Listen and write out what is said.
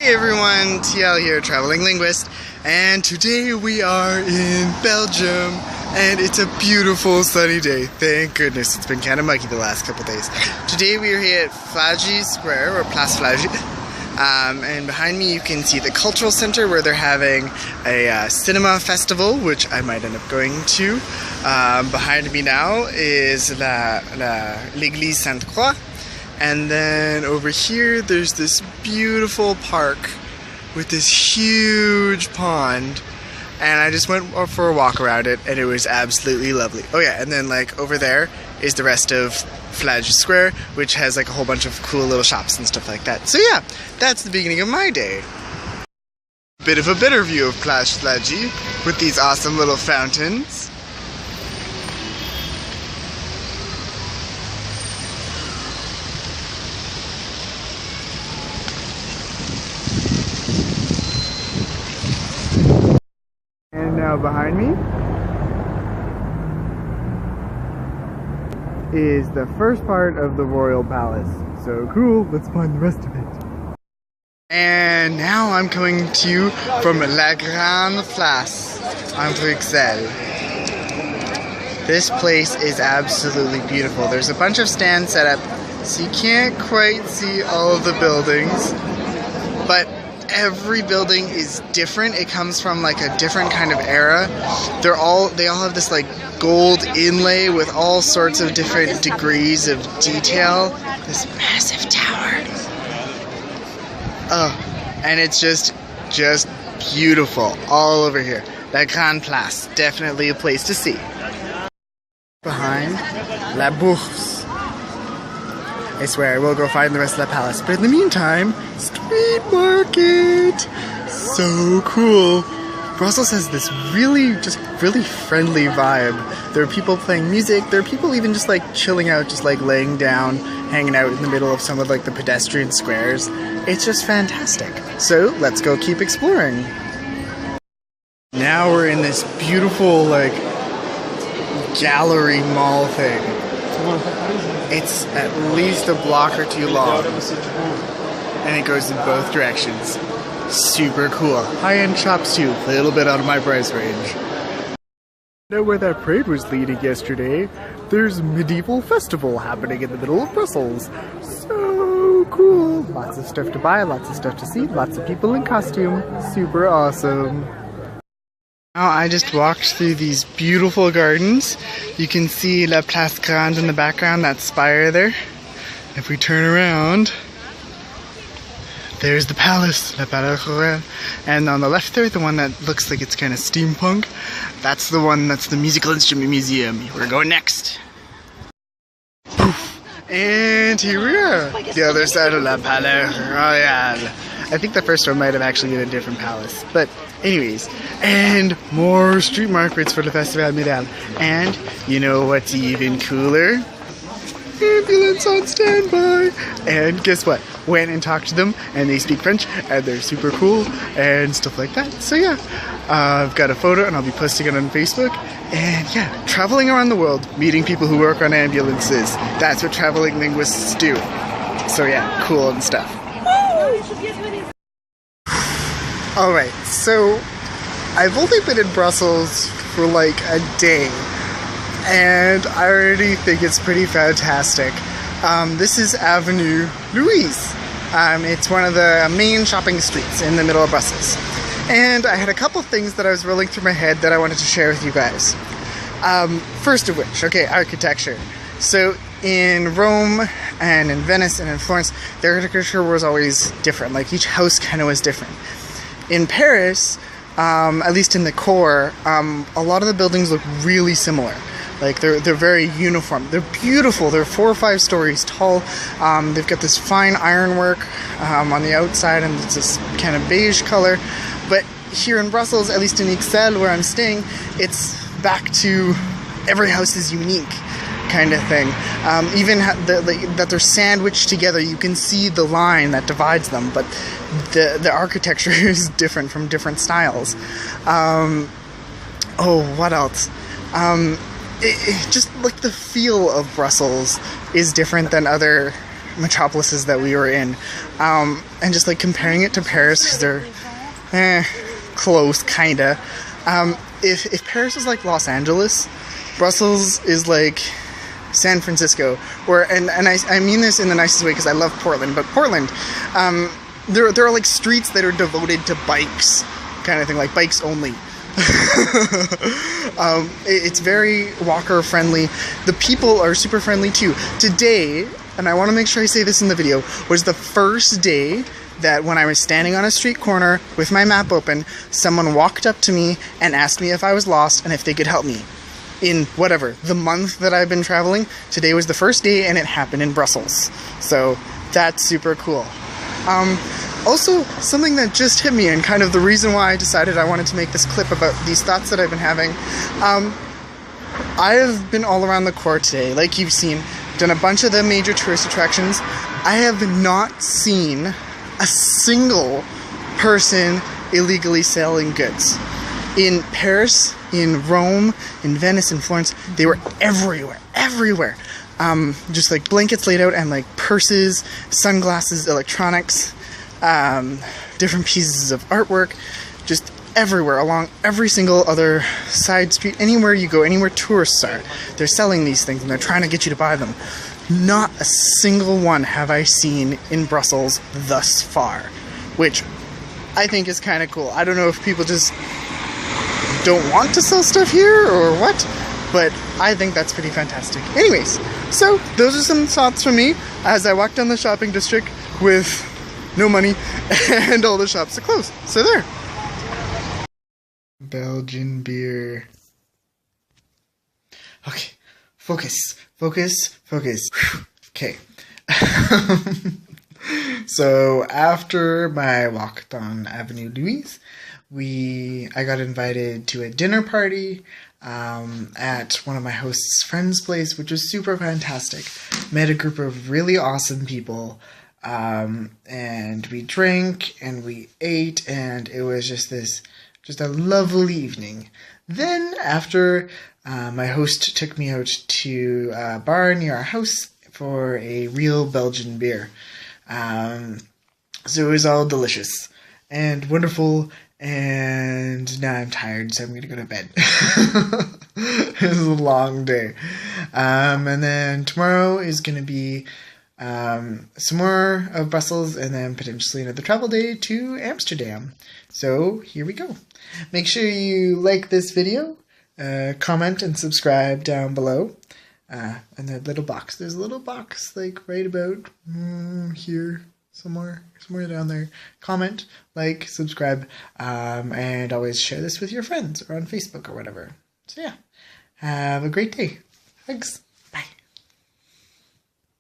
Hey everyone, TL here, Traveling Linguist, and today we are in Belgium, and it's a beautiful sunny day. Thank goodness, it's been kind of muggy the last couple days. Today we are here at Flagey Square, or Place Flagey, and behind me you can see the Cultural Center where they're having a cinema festival, which I might end up going to. Behind me now is l'Église Sainte-Croix. And then over here, there's this beautiful park with this huge pond. And I just went for a walk around it, and it was absolutely lovely. Oh yeah, and then like over there is the rest of Flagey Square, which has like a whole bunch of cool little shops and stuff like that. So yeah, that's the beginning of my day. Bit of a better view of Place Flagey with these awesome little fountains. Now behind me is the first part of the Royal Palace. So cool, let's find the rest of it. And now I'm coming to you from La Grande Place in Bruxelles. This place is absolutely beautiful. There's a bunch of stands set up, so you can't quite see all of the buildings, but every building is different. It comes from like a different kind of era. They all have this like gold inlay with all sorts of different degrees of detail. This massive tower. Oh, and it's just beautiful all over here. La Grande Place, definitely a place to see. Behind La Bourse. I swear I will go find the rest of the palace, but in the meantime, street market! So cool! Brussels has this really friendly vibe. There are people playing music, there are people even just like chilling out, just like laying down, hanging out in the middle of some of like the pedestrian squares. It's just fantastic. So let's go keep exploring. Now we're in this beautiful like gallery mall thing. It's at least a block or two long, and it goes in both directions. Super cool. High-end shops too, a little bit out of my price range. Know where that parade was leading yesterday? There's a medieval festival happening in the middle of Brussels. So cool. Lots of stuff to buy, lots of stuff to see, lots of people in costume. Super awesome. Now I just walked through these beautiful gardens. You can see La Place Grande in the background, that spire there. If we turn around, there's the palace, La Palais Royal. And on the left there, the one that looks like it's kind of steampunk, that's the one that's the Musical Instrument Museum. We're going next. Poof. And here we are, the other side of La Palais Royal. I think the first one might have actually been a different palace, but anyways, and more street markets for the Festival Miral. And you know what's even cooler? Ambulance on standby. And guess what? Went and talked to them, and they speak French, and they're super cool and stuff like that. So yeah, I've got a photo, and I'll be posting it on Facebook. And yeah, traveling around the world, meeting people who work on ambulances. That's what traveling linguists do. So yeah, cool and stuff. Alright, so I've only been in Brussels for like a day, and I already think it's pretty fantastic. This is Avenue Louise. It's one of the main shopping streets in the middle of Brussels. And I had a couple things that I was rolling through my head that I wanted to share with you guys. First of which, okay, architecture. So in Rome and in Venice and in Florence, the architecture was always different. Like each house kind of was different. In Paris, at least in the core, a lot of the buildings look really similar. Like they're very uniform. They're beautiful. They're 4 or 5 stories tall. They've got this fine ironwork on the outside, and it's this kind of beige color. But here in Brussels, at least in Ixelles, where I'm staying, it's back to every house is unique kind of thing. Even that they're sandwiched together, you can see the line that divides them, but the architecture is different from different styles. Oh, what else? Just like the feel of Brussels is different than other metropolises that we were in, and just like comparing it to Paris, because they're close, kinda. If Paris is like Los Angeles, Brussels is like San Francisco, and I mean this in the nicest way because I love Portland, but Portland, there are like streets that are devoted to bikes, kind of thing, like bikes only. It's very walker friendly. The people are super friendly too. Today, and I want to make sure I say this in the video, was the first day that when I was standing on a street corner with my map open, someone walked up to me and asked me if I was lost and if they could help me. In whatever, the month that I've been traveling, today was the first day, and it happened in Brussels. So that's super cool. Also, something that just hit me, and kind of the reason why I decided I wanted to make this clip about these thoughts that I've been having. I have been all around the court today, like you've seen, done a bunch of the major tourist attractions. I have not seen a single person illegally selling goods. In Paris, in Rome, in Venice, in Florence, they were everywhere. Just like blankets laid out, and like purses, sunglasses, electronics, different pieces of artwork, just everywhere, along every single other side street, anywhere you go, anywhere tourists are, they're selling these things and they're trying to get you to buy them. Not a single one have I seen in Brussels thus far, which I think is kind of cool. I don't know if people just don't want to sell stuff here or what, but I think that's pretty fantastic. Anyways, so those are some thoughts from me as I walk down the shopping district with no money and all the shops are closed. So there. Belgian beer. Okay, focus. Okay. So after my walk on Avenue Louise, I got invited to a dinner party at one of my host's friend's place, which was super fantastic. Met a group of really awesome people, and we drank and we ate, and it was just a lovely evening. Then after, my host took me out to a bar near our house for a real Belgian beer. So it was all delicious and wonderful, and now I'm tired, so I'm gonna go to bed. It was a long day. And then tomorrow is gonna be some more of Brussels, and then potentially another travel day to Amsterdam. So here we go. Make sure you like this video, comment and subscribe down below. And that little box. There's a little box like right about here, somewhere down there. Comment, like, subscribe, and always share this with your friends or on Facebook or whatever. So yeah, have a great day. Thanks.